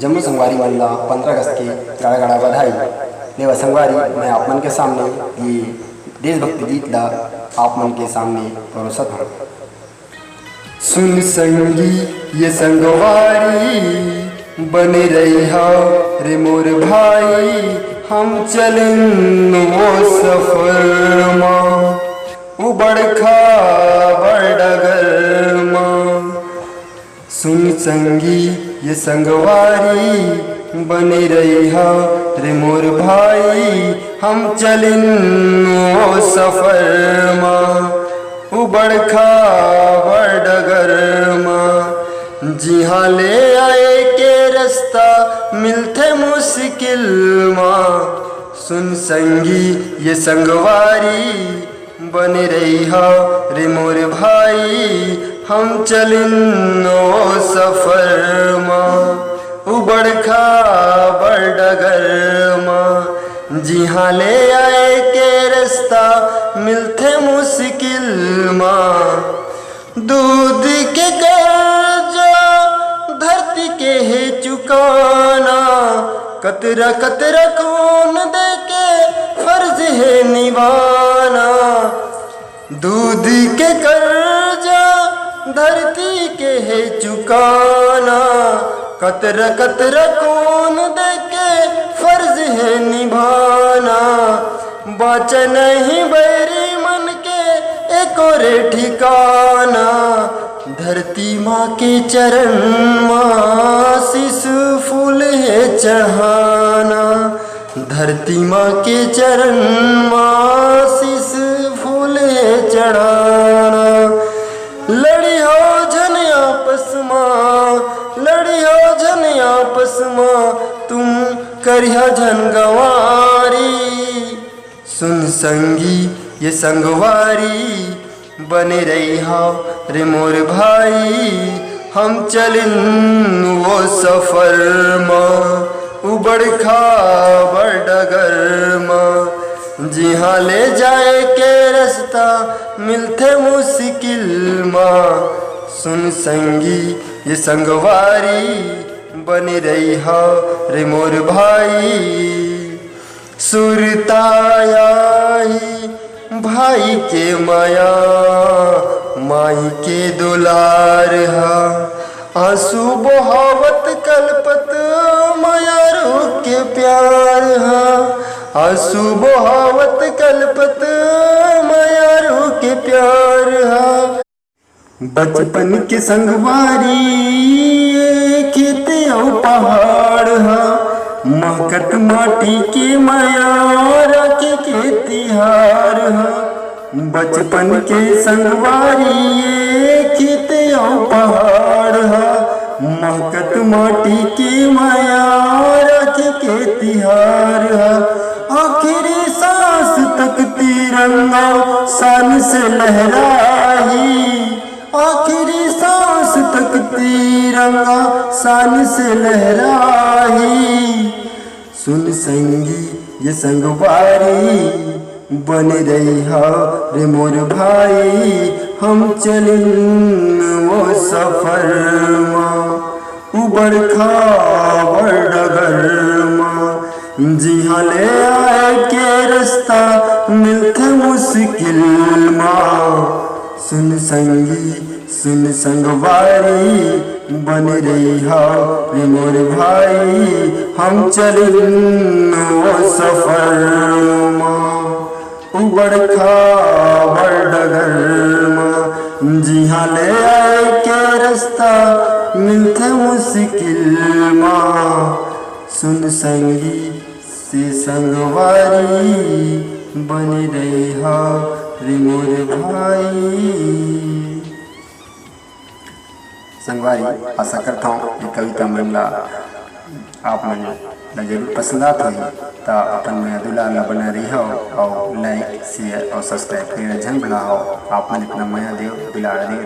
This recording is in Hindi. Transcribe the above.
जम्मू संगवारी मंडला 15 अगस्त की गाड़ा गाड़ा बधाई लेवा संगवारी। मैं आप मन के सामने ये देशभक्ति गीत ला आप मन के सामने परोसत हूँ। सुन संगी ये संगवारी बने रही हो रे मोर भाई, हम चलें वो सफर माँ उबड़खा बड़डगर माँ। सुन संगी ये संगवारी बने रही हो रे मोर भाई, हम चलें वो सफर माँ उबड़खा बड़डगर माँ। जिहाँ ले आए के रास्ता मिलते मुश्किल माँ। सुन संगी ये संगवारी बने रही हो रे मोर भाई, हम चलें वो सफर माँ उबड़खा बड़डगर माँ। जिहाँ ले आए के रास्ता मिलते मुश्किल माँ। दूध के कर्जा धरती के है चुकाना, कतरा कतरा खून दे के फर्ज है निभाना। दूध के कर्जा धरती के है चुकाना, कतरा कतरा खून दे के फर्ज है निभाना। बच नहीं बैरी मन के एक और ठिकाना। धरती माँ के चरण माँ शिशु फूल है चढ़ाना। धरती माँ के चरण माँ शिशु फूल है चढ़ाना। लड़ी हो जन आपस माँ, लड़ी हो जन आपस माँ, तुम करिया जन गंवारी। सुन संगी ये संगवारी बने रही हो रे मोर भाई, हम चलें वो सफर माँ उबड़खा बड़डगर माँ। जिहाँ ले जाए के रास्ता मिलते मुश्किल माँ। सुन संगी ये संगवारी बने रही हो रे मोर भाई। सुरताया ही भाई के माया, माई के दुलार हा। आंसू बहावत कलपत माया रूह के प्यार हा। आंसू बहावत कलपत माया रूह के प्यार हा। बचपन के संगवारी खेत और पहाड़ हा। महकत माटी के माया राखे के तिहार हा। बचपन के संगवारी खेत और पहाड़ हा। महकत माटी के माया राखे के तिहार हा। आखिरी सांस तक तिरंगा शान से लहराही। आखिरी सांस तक तिरंगा शान से लहराही। सुन संगी ये संगवारी बने रही हो रे मोर भाई, हम चलें वो सफर माँ उबड़खा बड़डगर माँ। जिहाँ ले आए के रास्ता मिलते मुश्किल माँ। सुन संगी सुन संगवारी बने रही हो रे मोर भाई, हम चलें वो सफर माँ उबड़खा बड़डगर माँ। जिहाँ ले आए के रास्ता मिलते मुश्किल माँ। सुन संगी से संगवारी बने रही हो रे मोर भाई। संगवारी आशा करता हूँ ये कविता मनला आप मन जरूर पसंद आता है। तो अपन में दुलाला बना रही हो और लाइक शेयर और सब्सक्राइब करना जन भला हो। आप मन इतना माया देव दुलारा देव।